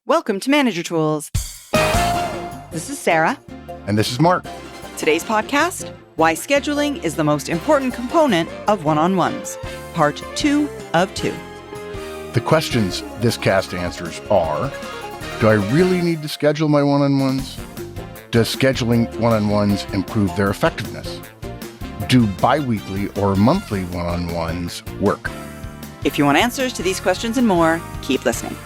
Welcome to Manager Tools. This is Sarah. And this is Mark. Today's podcast, Why Scheduling is the Most Important Component of One-on-Ones, Part 2 of 2. The questions this cast answers are, do I really need to schedule my one-on-ones? Does scheduling one-on-ones improve their effectiveness? Do bi-weekly or monthly one-on-ones work? If you want answers to these questions and more, keep listening.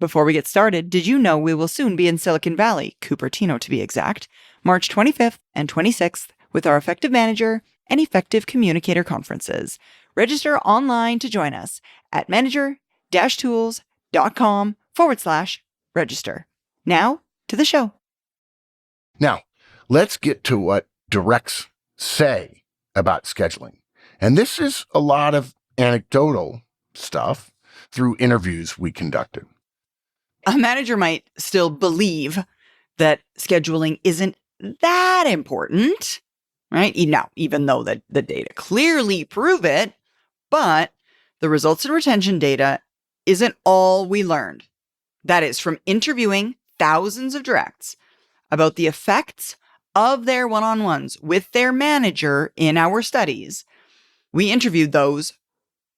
Before we get started, did you know we will soon be in Silicon Valley, Cupertino to be exact, March 25th and 26th with our Effective Manager and Effective Communicator conferences. Register online to join us at manager-tools.com/register. Now to the show. Now, let's get to what directs say about scheduling. And this is a lot of anecdotal stuff through interviews we conducted. A manager might still believe that scheduling isn't that important, right? Now, even though the data clearly prove it, but the results and retention data isn't all we learned. That is, from interviewing thousands of directs about the effects of their one-on-ones with their manager in our studies, we interviewed those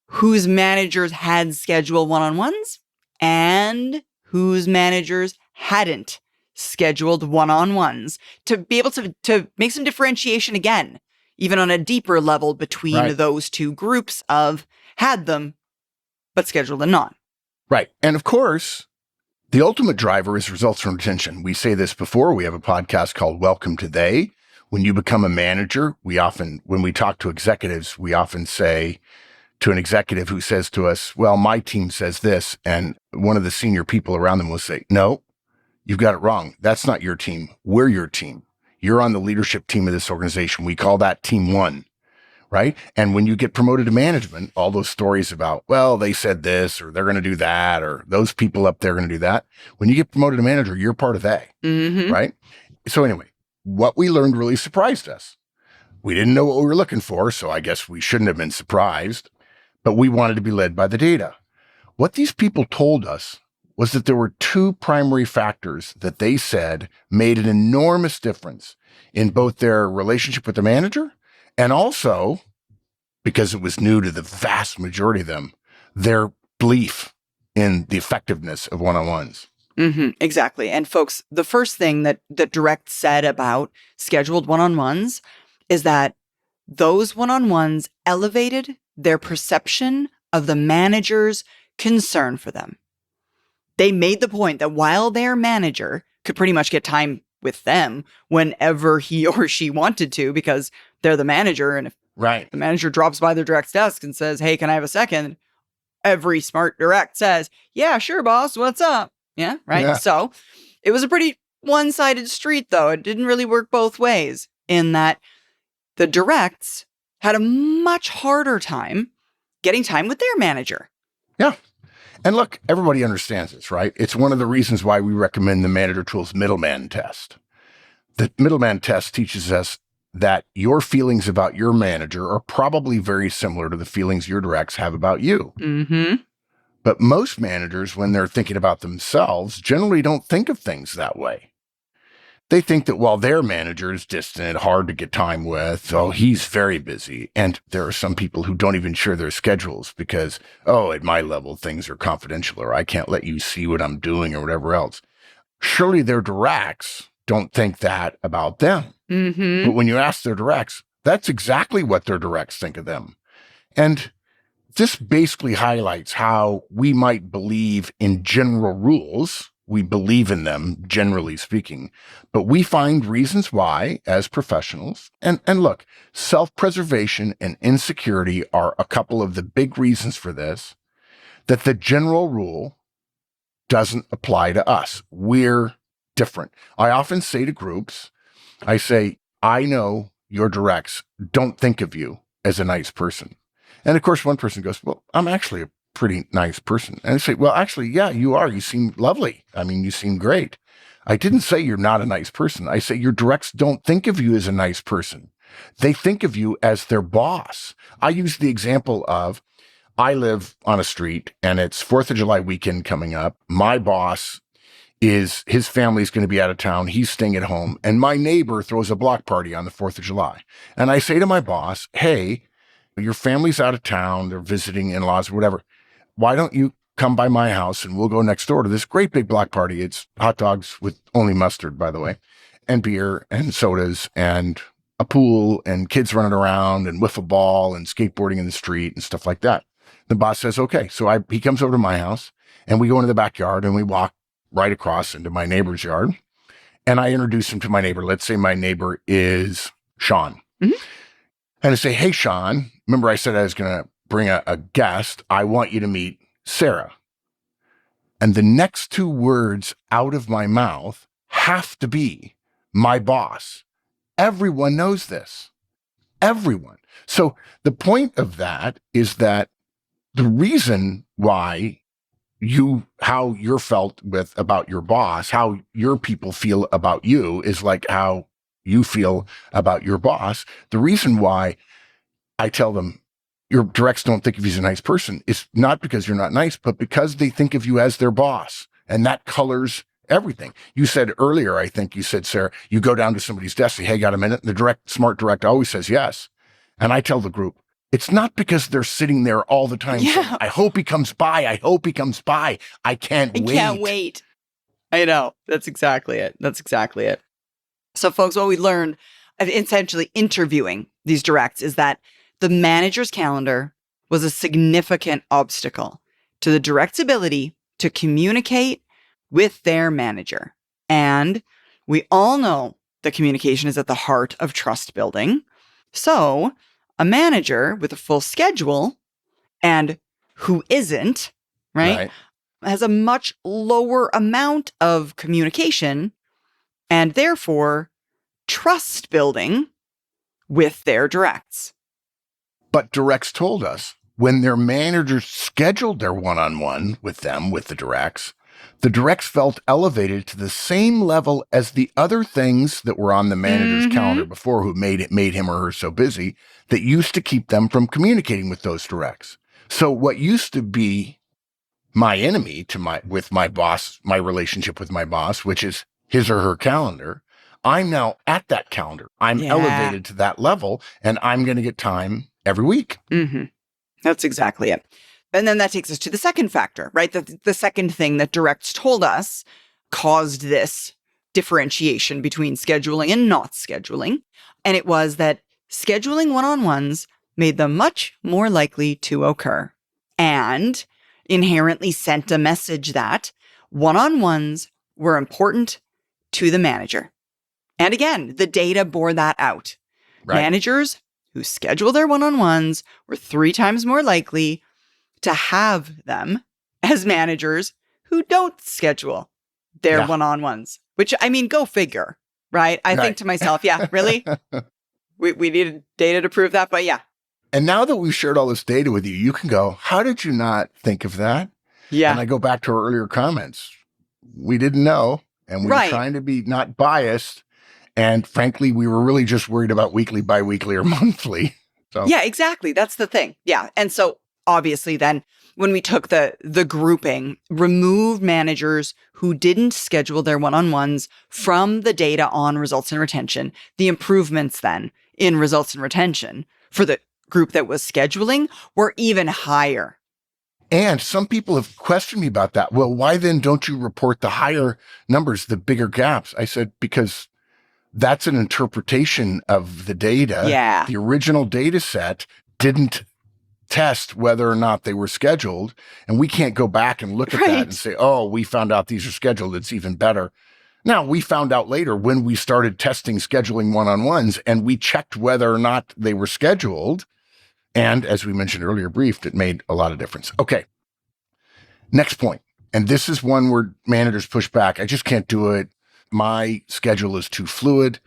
whose managers had scheduled one-on-ones and whose managers hadn't scheduled one-on-ones to be able to make some differentiation again, even on a deeper level between those two groups of had them, but scheduled and not. Right. And of course, the ultimate driver is results from retention. We say this before. We have a podcast called Welcome to They. When you become a manager, when we talk to executives, we often say to an executive who says to us, well, my team says this, and one of the senior people around them will say, no, you've got it wrong. That's not your team. We're your team. You're on the leadership team of this organization. We call that team one, right? And when you get promoted to management, all those stories about, well, they said this, or they're going to do that, or those people up there are going to do that. When you get promoted to manager, you're part of they, right? So anyway, what we learned really surprised us. We didn't know what we were looking for, so I guess we shouldn't have been surprised, but we wanted to be led by the data. What these people told us was that there were two primary factors that they said made an enormous difference in both their relationship with the manager and also, because it was new to the vast majority of them, their belief in the effectiveness of one-on-ones. Exactly. And folks, the first thing that Direct said about scheduled one-on-ones is that those one-on-ones elevated their perception of the manager's concern for them. They made the point that while their manager could pretty much get time with them whenever he or she wanted to, because they're the manager, and if the manager drops by their direct's desk and says, hey, can I have a second? Every smart direct says, yeah, sure, boss, what's up? Yeah, right? Yeah. So it was a pretty one-sided street, though. It didn't really work both ways in that the directs had a much harder time getting time with their manager. Yeah. And look, everybody understands this, right? It's one of the reasons why we recommend the Manager Tools Middleman Test. The Middleman Test teaches us that your feelings about your manager are probably very similar to the feelings your directs have about you. But most managers, when they're thinking about themselves, generally don't think of things that way. They think that while their manager is distant, hard to get time with, oh, he's very busy. And there are some people who don't even share their schedules because, oh, at my level, things are confidential, or I can't let you see what I'm doing or whatever else. Surely their directs don't think that about them. But when you ask their directs, that's exactly what their directs think of them. And this basically highlights how we might believe in general rules. We believe in them, generally speaking, but we find reasons why, as professionals, and look, self-preservation and insecurity are a couple of the big reasons for this, that the general rule doesn't apply to us. We're different. I often say to groups, I say, I know your directs don't think of you as a nice person. And of course, one person goes, well, I'm actually a pretty nice person. And I say, well, actually, yeah, you are. You seem lovely. I mean, you seem great. I didn't say you're not a nice person. I say your directs don't think of you as a nice person. They think of you as their boss. I use the example of, I live on a street and it's 4th of July weekend coming up. My boss his family's going to be out of town. He's staying at home. And my neighbor throws a block party on the 4th of July. And I say to my boss, hey, your family's out of town. They're visiting in-laws or whatever. Why don't you come by my house and we'll go next door to this great big block party. It's hot dogs with only mustard, by the way, and beer and sodas and a pool and kids running around and wiffle ball and skateboarding in the street and stuff like that. The boss says, okay. So he comes over to my house and we go into the backyard and we walk right across into my neighbor's yard. And I introduce him to my neighbor. Let's say my neighbor is Sean. Mm-hmm. And I say, hey, Sean, remember I said I was going to bring a guest. I want you to meet Sarah. And the next two words out of my mouth have to be my boss. Everyone knows this. Everyone. So the point of that is that the reason why how you're felt about your boss, how your people feel about you is like how you feel about your boss. The reason why I tell them your directs don't think of you as a nice person is not because you're not nice, but because they think of you as their boss. And that colors everything. You said earlier, I think you said, Sarah, you go down to somebody's desk, say, hey, got a minute? And the smart direct always says yes. And I tell the group, it's not because they're sitting there all the time saying, I hope he comes by. I hope he comes by. I can't wait. I know. That's exactly it. So folks, what we learned of essentially interviewing these directs is that the manager's calendar was a significant obstacle to the direct's ability to communicate with their manager. And we all know that communication is at the heart of trust building. So a manager with a full schedule and who isn't, right, has a much lower amount of communication and therefore trust building with their directs. But directs told us when their managers scheduled their one-on-one with the directs felt elevated to the same level as the other things that were on the manager's calendar before who made him or her so busy that used to keep them from communicating with those directs. So what used to be my enemy with my boss, my relationship with my boss, which is his or her calendar, I'm now at that calendar. I'm elevated to that level and I'm going to get time every week. Mm-hmm. That's exactly it. And then that takes us to the second factor, right? The second thing that directs told us caused this differentiation between scheduling and not scheduling. And it was that scheduling one-on-ones made them much more likely to occur and inherently sent a message that one-on-ones were important to the manager. And again, the data bore that out. Right. Managers who schedule their one-on-ones were 3 times more likely to have them as managers who don't schedule their one-on-ones, which, I mean, go figure, right? I think to myself, really? We needed data to prove that, but yeah. And now that we've shared all this data with you, you can go, how did you not think of that? Yeah. And I go back to our earlier comments. We didn't know, and we were trying to be not biased. And frankly, we were really just worried about weekly, biweekly, or monthly. So yeah, exactly. That's the thing. Yeah. And so obviously then when we took the grouping, removed managers who didn't schedule their one-on-ones from the data on results and retention, the improvements then in results and retention for the group that was scheduling were even higher. And some people have questioned me about that. Well, why then don't you report the higher numbers, the bigger gaps? I said, because that's an interpretation of the data. Yeah. The original data set didn't test whether or not they were scheduled. And we can't go back and look at that and say, oh, we found out these are scheduled. It's even better. Now, we found out later when we started testing scheduling one-on-ones and we checked whether or not they were scheduled. And as we mentioned earlier, briefed, it made a lot of difference. Okay. Next point. And this is one where managers push back. I just can't do it. My schedule is too fluid.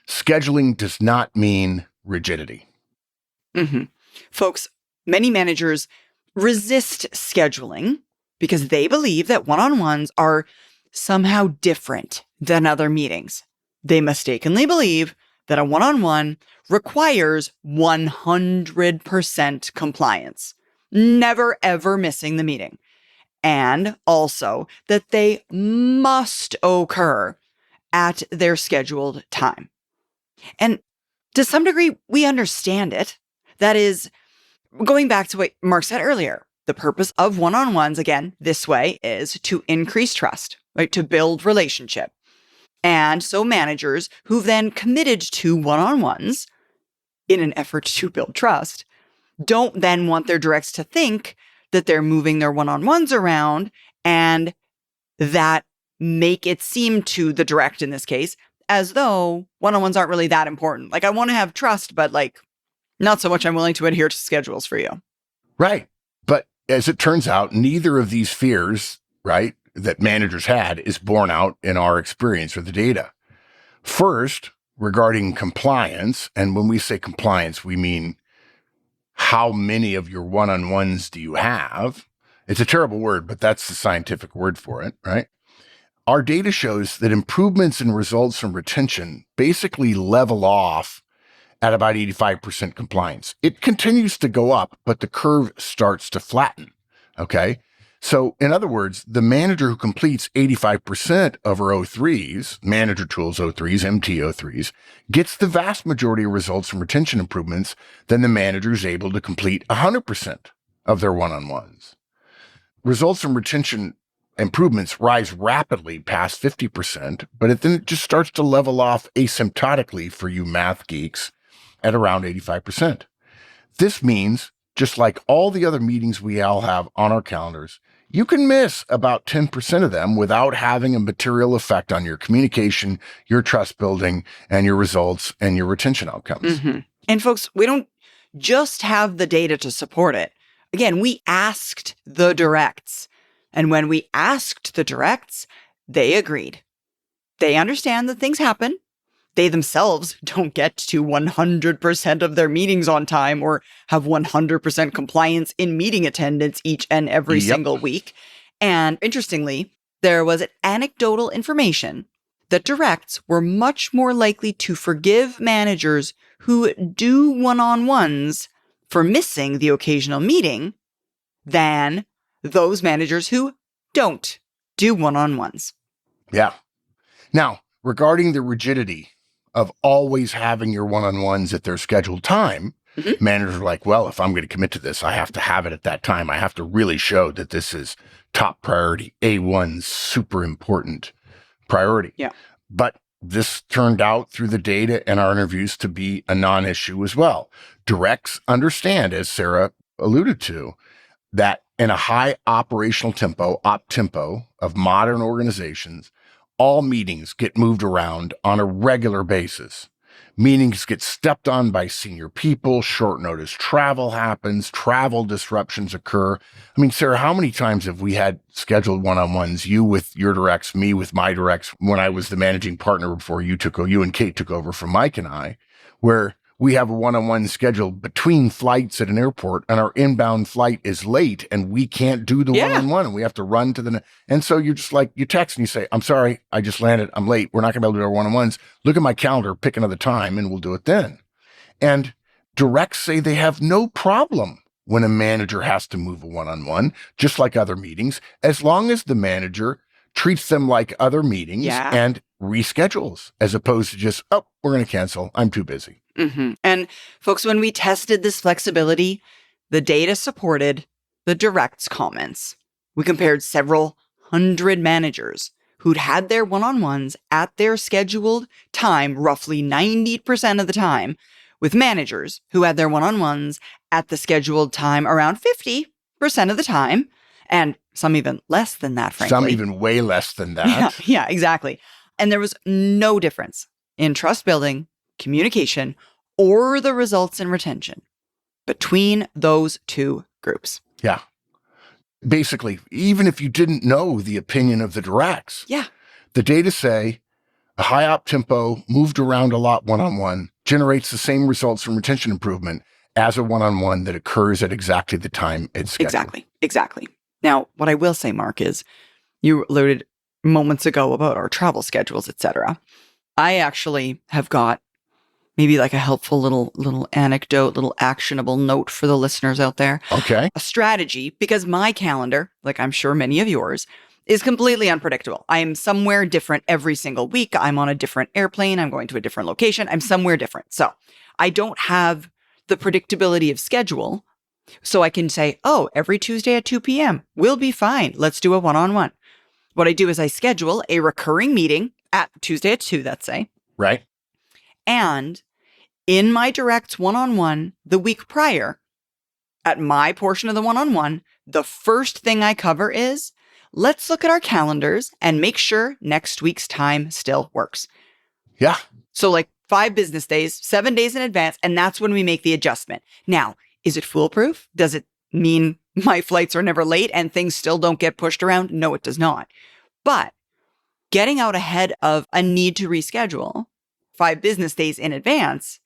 Scheduling does not mean rigidity. Mm-hmm. Folks, many managers resist scheduling because they believe that one-on-ones are somehow different than other meetings. They mistakenly believe that a one-on-one requires 100% compliance. never ever missing the meeting. And also that they must occur at their scheduled time. And to some degree, we understand it. That is, going back to what Mark said earlier, the purpose of one-on-ones, again, this way, is to increase trust, right? To build relationship. And so managers who've then committed to one-on-ones in an effort to build trust don't then want their directs to think that they're moving their one-on-ones around and that make it seem to the direct in this case as though one-on-ones aren't really that important. Like, I want to have trust, but like, not so much I'm willing to adhere to schedules for you. Right. But as it turns out, neither of these fears, right, that managers had is borne out in our experience with the data. First, regarding compliance, and when we say compliance, we mean how many of your one-on-ones do you have? It's a terrible word, but that's the scientific word for it, right? Our data shows that improvements in results and retention basically level off at about 85% compliance. It continues to go up, but the curve starts to flatten. Okay. So in other words, the manager who completes 85% of her O3s, manager tools O3s, MT O3s, gets the vast majority of results and retention improvements than the manager is able to complete 100% of their one-on-ones. Results and retention improvements rise rapidly past 50%, but then it just starts to level off asymptotically for you math geeks at around 85%. This means, just like all the other meetings we all have on our calendars, you can miss about 10% of them without having a material effect on your communication, your trust building, and your results and your retention outcomes. Mm-hmm. And folks, we don't just have the data to support it. Again, we asked the directs. And when we asked the directs, they agreed. They understand that things happen. They themselves don't get to 100% of their meetings on time or have 100% compliance in meeting attendance each and every single week. And interestingly, there was anecdotal information that directs were much more likely to forgive managers who do one-on-ones for missing the occasional meeting than those managers who don't do one-on-ones. Yeah. Now, regarding the rigidity of always having your one-on-ones at their scheduled time, managers are like, well, if I'm going to commit to this, I have to have it at that time. I have to really show that this is top priority, A1, super important priority. Yeah. But this turned out through the data and our interviews to be a non-issue as well. Directs understand, as Sarah alluded to, that in a high operational tempo, op tempo of modern organizations, all meetings get moved around on a regular basis. Meetings get stepped on by senior people, short notice travel happens, travel disruptions occur. I mean, Sarah, how many times have we had scheduled one-on-ones, you with your directs, me with my directs, when I was the managing partner before you and Kate took over from Mike and I, where we have a one-on-one scheduled between flights at an airport and our inbound flight is late and we can't do the one-on-one and we have to run to the, and so you're just like, you text and you say, I'm sorry, I just landed, I'm late. We're not gonna be able to do our one-on-ones. Look at my calendar, pick another time and we'll do it then. And directs say they have no problem when a manager has to move a one-on-one, just like other meetings, as long as the manager treats them like other meetings and reschedules, as opposed to just, oh, we're going to cancel. I'm too busy. Mm-hmm. And folks, when we tested this flexibility, the data supported the direct's comments. We compared several hundred managers who'd had their one-on-ones at their scheduled time, roughly 90% of the time, with managers who had their one-on-ones at the scheduled time around 50% of the time, and some even less than that, frankly. Some even way less than that. Yeah, exactly. And there was no difference in trust building, communication, or the results in retention between those two groups. Yeah. Basically, even if you didn't know the opinion of the directs, the data say a high op tempo, moved around a lot one-on-one, generates the same results from retention improvement as a one-on-one that occurs at exactly the time it's scheduled. Exactly. Now, what I will say, Mark, is you alluded moments ago about our travel schedules, etc. I actually have got maybe like a helpful little anecdote, little actionable note for the listeners out there. Okay. A strategy, because my calendar, like I'm sure many of yours, is completely unpredictable. I am somewhere different every single week. I'm on a different airplane. I'm going to a different location. I'm somewhere different. So I don't have the predictability of schedule. So I can say, oh, every Tuesday at 2 p.m. We'll be fine. Let's do a one-on-one. What I do is I schedule a recurring meeting at Tuesday at 2, let's say. Right. And in my direct one-on-one the week prior, at my portion of the one-on-one, the first thing I cover is, let's look at our calendars and make sure next week's time still works. Yeah. So like 5 business days, 7 days in advance, and that's when we make the adjustment. Now, is it foolproof? Does it mean my flights are never late and things still don't get pushed around? No, it does not. But getting out ahead of a need to reschedule 5 business days in advance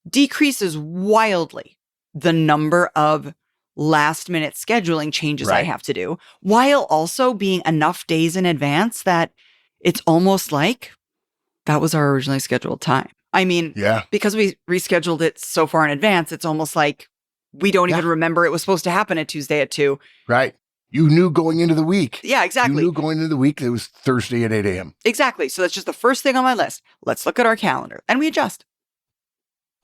decreases wildly the number of last minute scheduling changes I Right. have to do, while also being enough days in advance that it's almost like that was our originally scheduled time. I mean, Yeah. because we rescheduled it so far in advance, it's almost like we don't even remember it was supposed to happen at Tuesday at 2. Right. You knew going into the week. Yeah, exactly. You knew going into the week that it was Thursday at 8 a.m. Exactly. So that's just the first thing on my list. Let's look at our calendar and we adjust.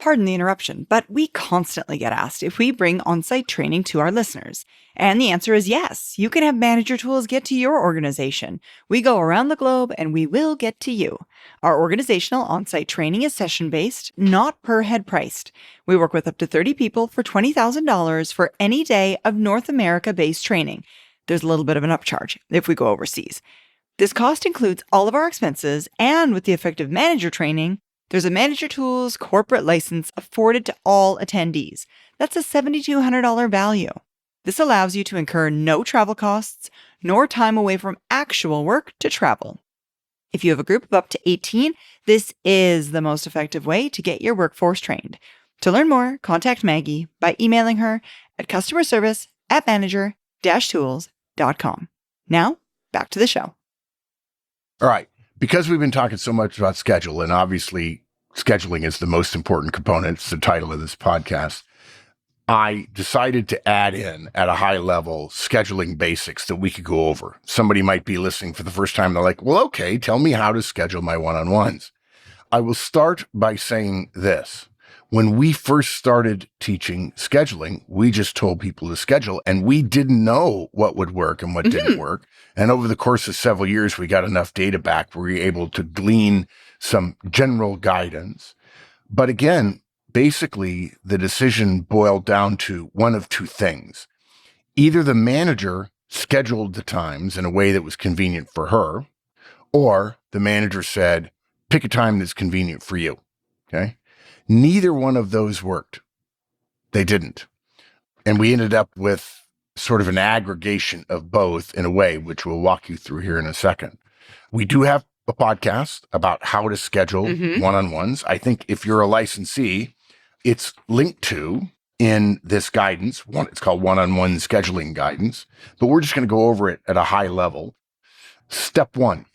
Pardon the interruption, but we constantly get asked if we bring on-site training to our listeners. And the answer is yes. You can have Manager Tools get to your organization. We go around the globe and we will get to you. Our organizational on-site training is session-based, not per head priced. We work with up to 30 people for $20,000 for any day of North America-based training. There's a little bit of an upcharge if we go overseas. This cost includes all of our expenses, and with the effective manager training, there's a Manager Tools corporate license afforded to all attendees. That's a $7,200 value. This allows you to incur no travel costs, nor time away from actual work to travel. If you have a group of up to 18, this is the most effective way to get your workforce trained. To learn more, contact Maggie by emailing her at customerservice@manager-tools.com. Now, back to the show. All right. Because we've been talking so much about schedule, and obviously scheduling is the most important component, it's the title of this podcast, I decided to add in at a high level scheduling basics that we could go over. Somebody might be listening for the first time. They're like, well, okay, tell me how to schedule my one-on-ones. I will start by saying this. When we first started teaching scheduling, we just told people to schedule, and we didn't know what would work and what didn't work. And over the course of several years, we got enough data back where we were able to glean some general guidance. But again, basically, the decision boiled down to one of two things. Either the manager scheduled the times in a way that was convenient for her, or the manager said, pick a time that's convenient for you. Okay. Neither one of those worked. They didn't. And we ended up with sort of an aggregation of both in a way, which we'll walk you through here in a second. We do have a podcast about how to schedule one-on-ones. I think if you're a licensee, it's linked to in this guidance. It's called One-on-One Scheduling Guidance, but we're just going to go over it at a high level. Step 1,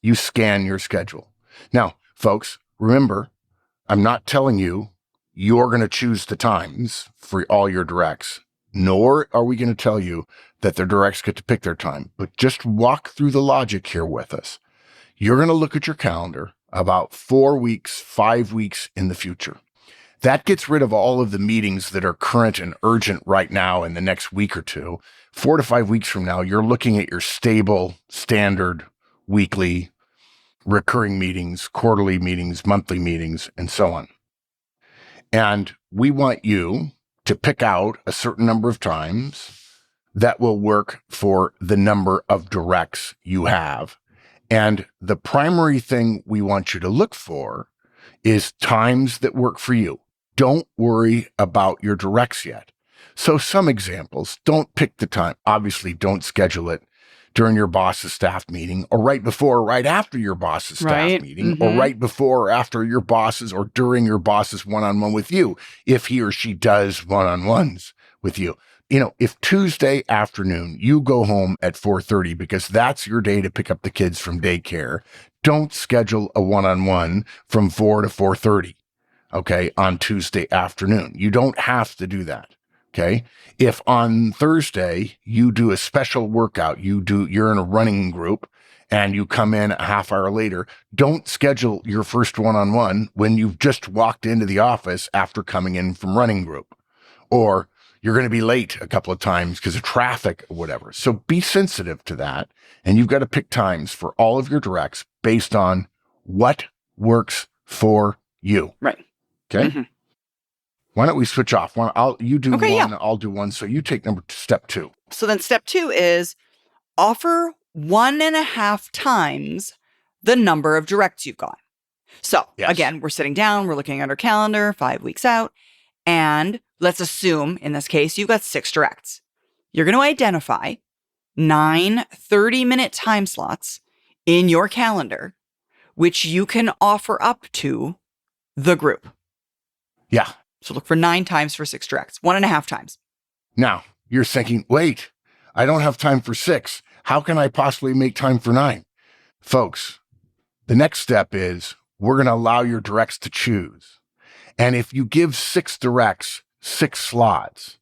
you scan your schedule. Now, folks, remember, I'm not telling you you're going to choose the times for all your directs, nor are we going to tell you that their directs get to pick their time, but just walk through the logic here with us. You're going to look at your calendar about 4 weeks, 5 weeks in the future. That gets rid of all of the meetings that are current and urgent right now in the next week or two. 4 to 5 weeks from now, you're looking at your stable, standard, weekly, recurring meetings, quarterly meetings, monthly meetings, and so on. And we want you to pick out a certain number of times that will work for the number of directs you have. And the primary thing we want you to look for is times that work for you. Don't worry about your directs yet. So some examples, don't pick the time. Obviously, don't schedule it during your boss's staff meeting, or right before or right after your boss's staff meeting, or right before or after your boss's, or during your boss's one-on-one with you, if he or she does one-on-ones with you. You know, if Tuesday afternoon you go home at 4:30 because that's your day to pick up the kids from daycare, don't schedule a one-on-one from 4 to 4:30. okay, on Tuesday afternoon. You don't have to do that. Okay. If on Thursday you do a special workout, you're in a running group and you come in a half hour later, don't schedule your first one-on-one when you've just walked into the office after coming in from running group, or you're going to be late a couple of times because of traffic or whatever. So be sensitive to that. And you've got to pick times for all of your directs based on what works for you. Right. Okay. Mm-hmm. Why don't we switch off? You do one, yeah. I'll do one. So you take step 2. So then step 2 is offer 1.5 times the number of directs you've got. So again, we're sitting down, we're looking at our calendar 5 weeks out, and let's assume in this case, you've got 6 directs. You're going to identify 9 30-minute time slots in your calendar, which you can offer up to the group. Yeah. So look for 9 times for 6 directs, 1.5 times. Now you're thinking, wait, I don't have time for 6. How can I possibly make time for 9? Folks, the next step is we're going to allow your directs to choose. And if you give 6 directs, 6 slots,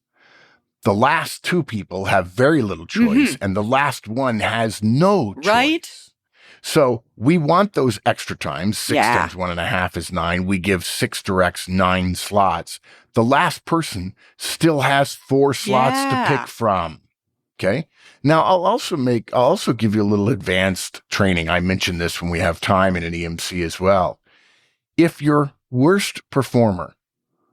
the last 2 people have very little choice, and the last one has no choice. Right? So we want those extra times. 6 times 1.5 is 9. We give 6 directs, 9 slots. The last person still has 4 slots to pick from. Okay. Now I'll also give you a little advanced training. I mentioned this when we have time in an EMC as well. If your worst performer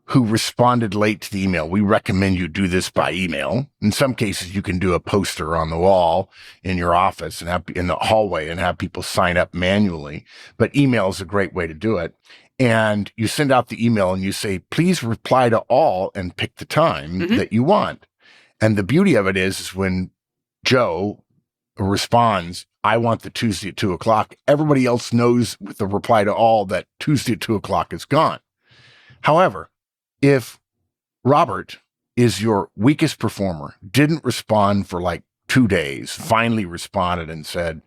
who responded late to the email, we recommend you do this by email. In some cases, you can do a poster on the wall in your office and have in the hallway and have people sign up manually. But email is a great way to do it. And you send out the email and you say, please reply to all and pick the time that you want. And the beauty of it is when Joe responds, I want the Tuesday at 2:00, everybody else knows with the reply to all that Tuesday at 2:00 is gone. However, if Robert is your weakest performer, didn't respond for like 2 days, finally responded and said,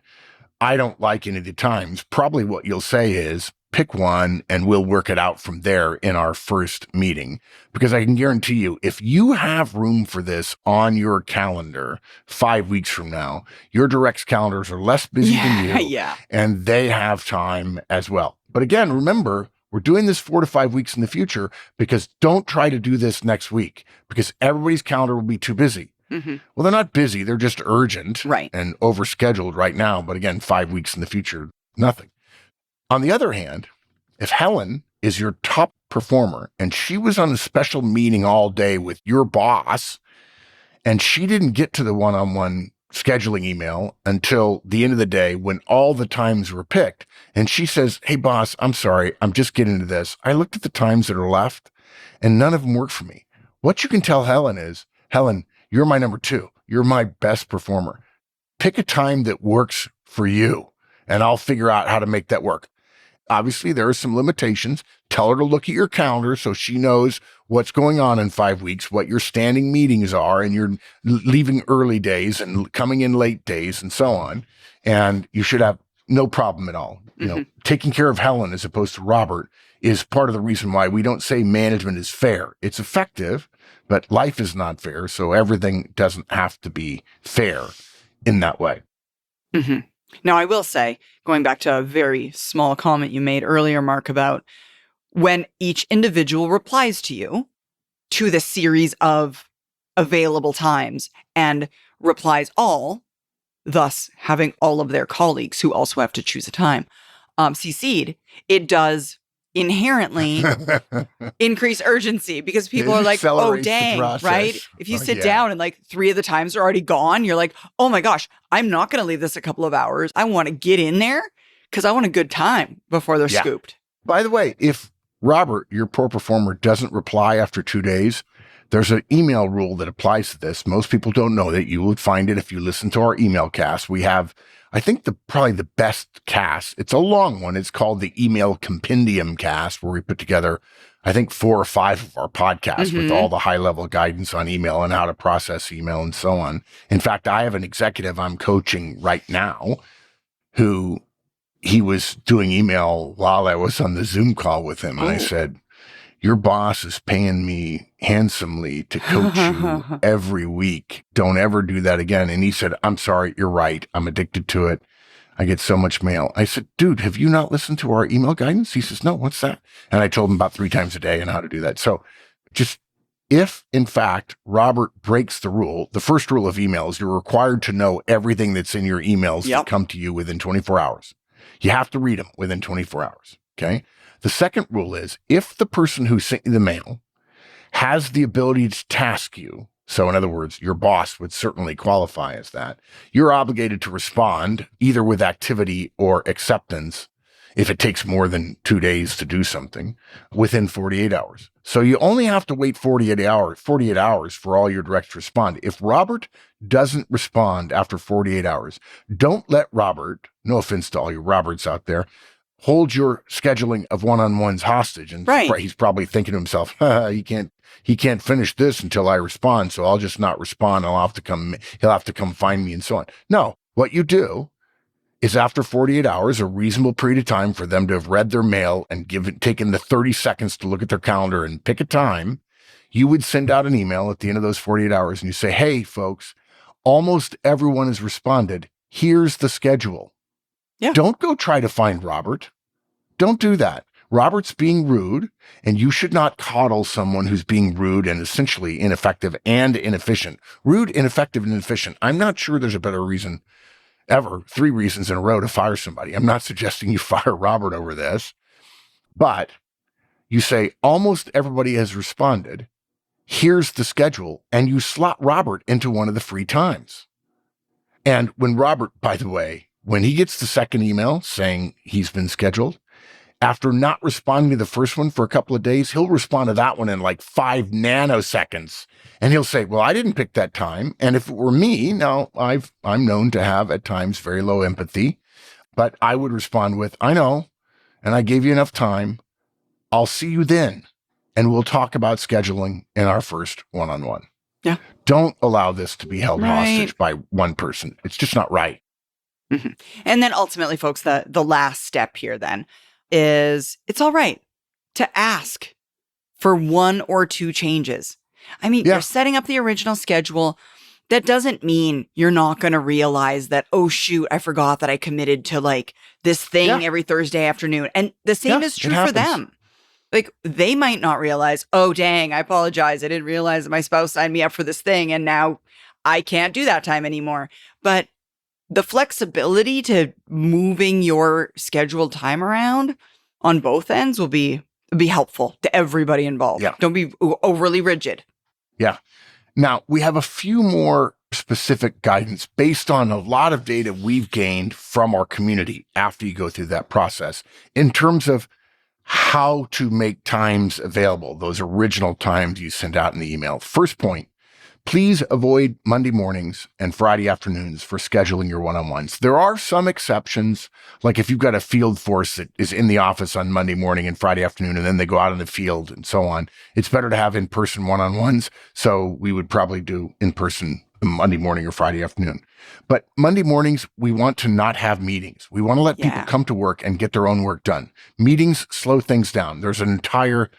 I don't like any of the times, probably what you'll say is, pick one and we'll work it out from there in our first meeting. Because I can guarantee you, if you have room for this on your calendar 5 weeks from now, your directs calendars are less busy than you, and they have time as well. But again, remember, we're doing this 4 to 5 weeks in the future, because don't try to do this next week because everybody's calendar will be too busy. Well, they're not busy. They're just urgent and overscheduled right now. But again, 5 weeks in the future, nothing. On the other hand, if Helen is your top performer and she was on a special meeting all day with your boss and she didn't get to the one-on-one scheduling email until the end of the day when all the times were picked, and she says, hey, boss, I'm sorry, I'm just getting into this. I looked at the times that are left and none of them work for me. What you can tell Helen is, Helen, you're my number 2. You're my best performer. Pick a time that works for you, and I'll figure out how to make that work. Obviously, there are some limitations. Tell her to look at your calendar so she knows what's going on in 5 weeks, what your standing meetings are, and your leaving early days and coming in late days and so on. And you should have no problem at all. You know, taking care of Helen as opposed to Robert is part of the reason why we don't say management is fair. It's effective, but life is not fair. So everything doesn't have to be fair in that way. Now, I will say, going back to a very small comment you made earlier, Mark, about when each individual replies to you to the series of available times and replies all, thus having all of their colleagues who also have to choose a time, CC'd, it does inherently increase urgency because people are like, oh, dang, right? If you sit down and like 3 of the times are already gone, you're like, oh my gosh, I'm not going to leave this a couple of hours. I want to get in there because I want a good time before they're scooped. By the way, if Robert, your poor performer, doesn't reply after 2 days, there's an email rule that applies to this. Most people don't know that. You would find it if you listen to our email cast. We have, I think, probably the best cast. It's a long one. It's called the Email Compendium Cast, where we put together, I think, 4 or 5 of our podcasts with all the high-level guidance on email and how to process email and so on. In fact, I have an executive I'm coaching right now he was doing email while I was on the Zoom call with him. And I said, your boss is paying me handsomely to coach you every week. Don't ever do that again. And he said, I'm sorry, you're right. I'm addicted to it. I get so much mail. I said, dude, have you not listened to our email guidance? He says, no, what's that? And I told him about 3 times a day and how to do that. So just if, in fact, Robert breaks the rule, the first rule of email is you're required to know everything that's in your emails that come to you within 24 hours. You have to read them within 24 hours. Okay. The second rule is if the person who sent you the mail has the ability to task you, so in other words, your boss would certainly qualify as that, you're obligated to respond either with activity or acceptance if it takes more than 2 days to do something within 48 hours. So you only have to wait 48 hours for all your directs to respond. If Robert doesn't respond after 48 hours, don't let Robert, no offense to all you Roberts out there, hold your scheduling of one-on-ones hostage. And he's probably thinking to himself, he can't finish this until I respond. So I'll just not respond. He'll have to come find me and so on. No, what you do is after 48 hours, a reasonable period of time for them to have read their mail and taken the 30 seconds to look at their calendar and pick a time, you would send out an email at the end of those 48 hours and you say, hey folks, almost everyone has responded. Here's the schedule. Yeah. Don't go try to find Robert. Don't do that. Robert's being rude, and you should not coddle someone who's being rude and essentially ineffective and inefficient. Rude, ineffective, and inefficient. I'm not sure there's a better reason ever, 3 reasons in a row to fire somebody. I'm not suggesting you fire Robert over this, but you say almost everybody has responded. Here's the schedule, and you slot Robert into one of the free times. And when Robert, by the way, when he gets the second email saying he's been scheduled, after not responding to the first one for a couple of days, he'll respond to that one in like 5 nanoseconds. And he'll say, well, I didn't pick that time. And if it were me, now I'm known to have at times very low empathy, but I would respond with, I know, and I gave you enough time. I'll see you then. And we'll talk about scheduling in our first one-on-one. Yeah. Don't allow this to be held hostage by one person. It's just not right. Mm-hmm. And then ultimately, folks, the last step here then is it's all right to ask for 1 or 2 changes. I mean, you're setting up the original schedule. That doesn't mean you're not going to realize that, oh, shoot, I forgot that I committed to like this thing every Thursday afternoon. And the same is true for them. Like they might not realize, oh, dang, I apologize. I didn't realize that my spouse signed me up for this thing and now I can't do that time anymore. But the flexibility to moving your scheduled time around on both ends will be helpful to everybody involved. Yeah. Don't be overly rigid. Yeah. Now, we have a few more specific guidance based on a lot of data we've gained from our community after you go through that process in terms of how to make times available, those original times you send out in the email. First point, please avoid Monday mornings and Friday afternoons for scheduling your one-on-ones. There are some exceptions, like if you've got a field force that is in the office on Monday morning and Friday afternoon, and then they go out in the field and so on. It's better to have in-person one-on-ones. So we would probably do in-person Monday morning or Friday afternoon. But Monday mornings, we want to not have meetings. We want to let people come to work and get their own work done. Meetings slow things down. There's an entire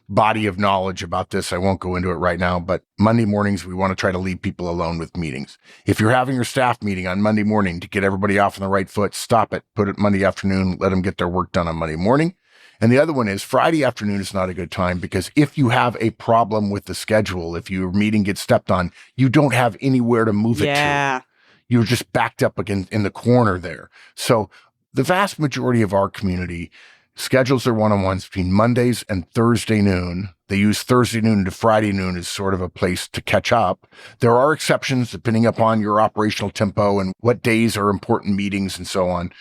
body of knowledge about this. I won't go into it right now, but Monday mornings, we want to try to leave people alone with meetings. If you're having your staff meeting on Monday morning to get everybody off on the right foot, stop it, put it Monday afternoon, let them get their work done on Monday morning. And the other one is Friday afternoon is not a good time because if you have a problem with the schedule, if your meeting gets stepped on, you don't have anywhere to move it to. You're just backed up again in the corner there. So the vast majority of our community schedules their one-on-ones between Mondays and Thursday noon. They use Thursday noon to Friday noon as sort of a place to catch up. There are exceptions depending upon your operational tempo and what days are important meetings and so on.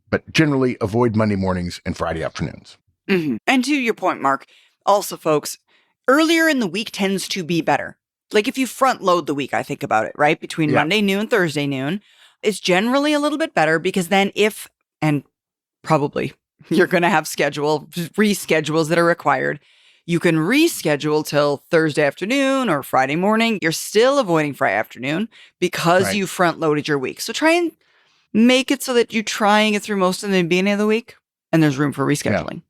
But generally avoid Monday mornings and Friday afternoons. Mm-hmm. And to your point, Mark, also, folks, earlier in the week tends to be better. Like if you front load the week, I think about it, right? Between Monday noon and Thursday noon, it's generally a little bit better because then and probably you're going to have reschedules that are required. You can reschedule till Thursday afternoon or Friday morning. You're still avoiding Friday afternoon because you front loaded your week. So try and make it so that you're trying it through most of the beginning of the week and there's room for rescheduling.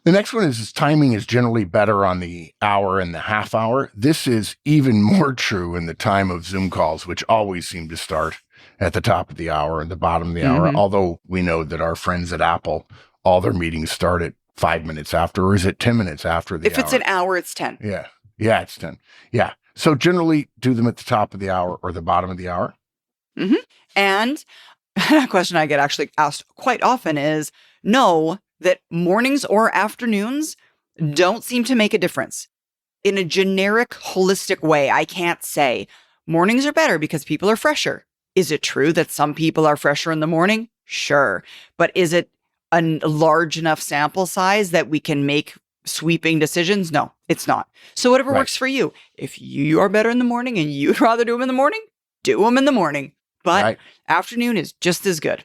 The next one is timing is generally better on the hour and the half hour. This is even more true in the time of Zoom calls, which always seem to start at the top of the hour and the bottom of the hour. Although we know that our friends at Apple, all their meetings start at 5 minutes after, or is it 10 minutes after the hour? If it's an hour, it's 10. Yeah. Yeah, it's 10. Yeah. So generally do them at the top of the hour or the bottom of the hour. And a question I get actually asked quite often is, know that mornings or afternoons don't seem to make a difference. In a generic, holistic way, I can't say mornings are better because people are fresher. Is it true that some people are fresher in the morning? Sure. But is it a large enough sample size that we can make sweeping decisions? No, it's not. So whatever works for you. If you are better in the morning and you'd rather do them in the morning, do them in the morning. But afternoon is just as good.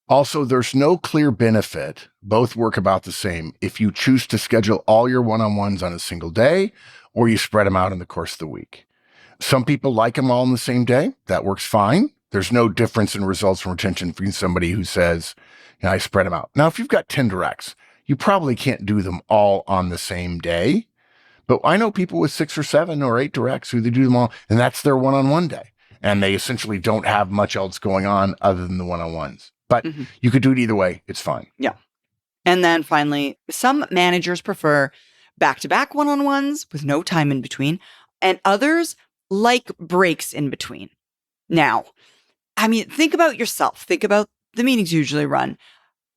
Also, there's no clear benefit. Both work about the same if you choose to schedule all your one-on-ones on a single day or you spread them out in the course of the week. Some people like them all on the same day. That works fine. There's no difference in results and retention between somebody who says, I spread them out. Now, if you've got 10 directs, you probably can't do them all on the same day. But I know people with 6 or 7 or 8 directs who they do them all, and that's their one-on-one day. And they essentially don't have much else going on other than the one-on-ones. But you could do it either way. It's fine. Yeah. And then finally, some managers prefer back-to-back one-on-ones with no time in between, and others like breaks in between. Now, think about yourself. Think about the meetings you usually run.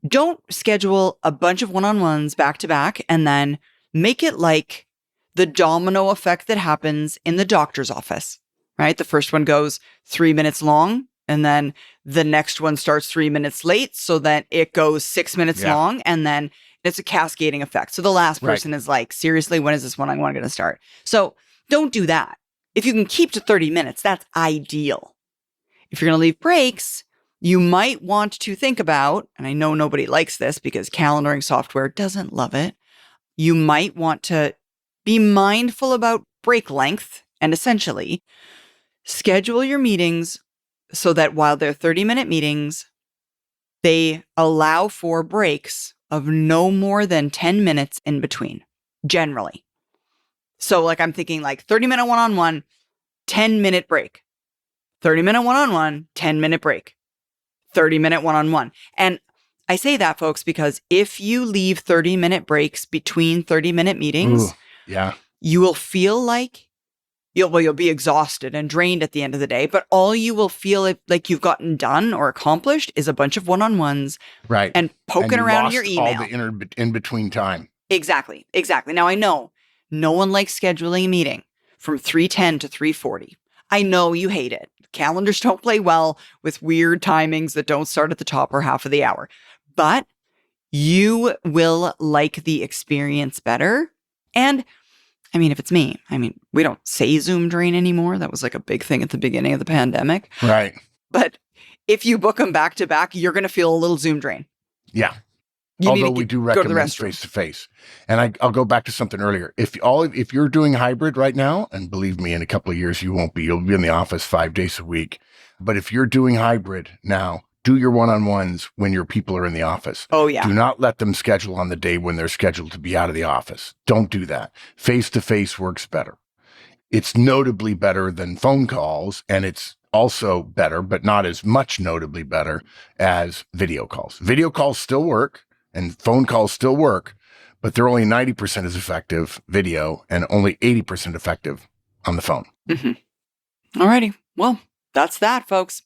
Don't schedule a bunch of one-on-ones back-to-back and then make it like the domino effect that happens in the doctor's office, right? The first one goes 3 minutes long, and then the next one starts 3 minutes late, so that it goes 6 minutes long, and then it's a cascading effect. So the last person is like, seriously, when is this one-on-one going to start? So don't do that. If you can keep to 30 minutes, that's ideal. If you're going to leave breaks, you might want to think about, and I know nobody likes this because calendaring software doesn't love it, you might want to be mindful about break length and essentially schedule your meetings so that while they're 30-minute meetings, they allow for breaks of no more than 10 minutes in between, generally. So I'm thinking 30-minute one-on-one, 10-minute break. 30-minute one-on-one, 10-minute break. 30-minute one-on-one. And I say that, folks, because if you leave 30-minute breaks between 30-minute meetings, you will feel like you'll be exhausted and drained at the end of the day, but all you will feel like you've gotten done or accomplished is a bunch of one-on-ones and poking around in your email. All the in-between time. Exactly. Now, I know no one likes scheduling a meeting from 3:10 to 3:40. I know you hate it. Calendars don't play well with weird timings that don't start at the top or half of the hour, but you will like the experience better. And if it's me, we don't say Zoom drain anymore. That was a big thing at the beginning of the pandemic. Right. But if you book them back to back, you're going to feel a little Zoom drain. Yeah. Although we do recommend face-to-face. And I'll go back to something earlier. If you're doing hybrid right now, and believe me, in a couple of years, you won't be. You'll be in the office 5 days a week. But if you're doing hybrid now, do your one-on-ones when your people are in the office. Oh, yeah. Do not let them schedule on the day when they're scheduled to be out of the office. Don't do that. Face-to-face works better. It's notably better than phone calls, and it's also better, but not as much notably better as video calls. Video calls still work, and phone calls still work, but they're only 90% as effective video and only 80% effective on the phone. All righty. Well, that's that, folks.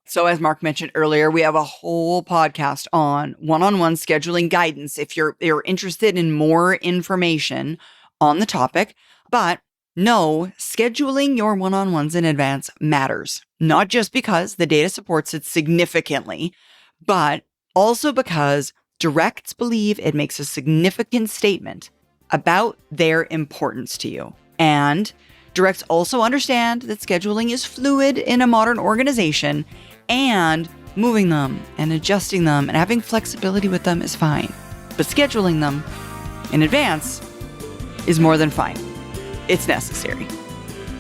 So as Mark mentioned earlier, we have a whole podcast on one-on-one scheduling guidance if you're interested in more information on the topic. But no, scheduling your one-on-ones in advance matters, not just because the data supports it significantly, but also because directs believe it makes a significant statement about their importance to you. And directs also understand that scheduling is fluid in a modern organization, and moving them and adjusting them and having flexibility with them is fine. But scheduling them in advance is more than fine. It's necessary.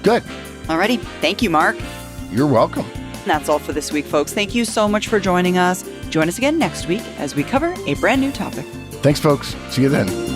Good. Alrighty. Thank you, Mark. You're welcome. That's all for this week, folks. Thank you so much for joining us. Join us again next week as we cover a brand new topic. Thanks, folks. See you then.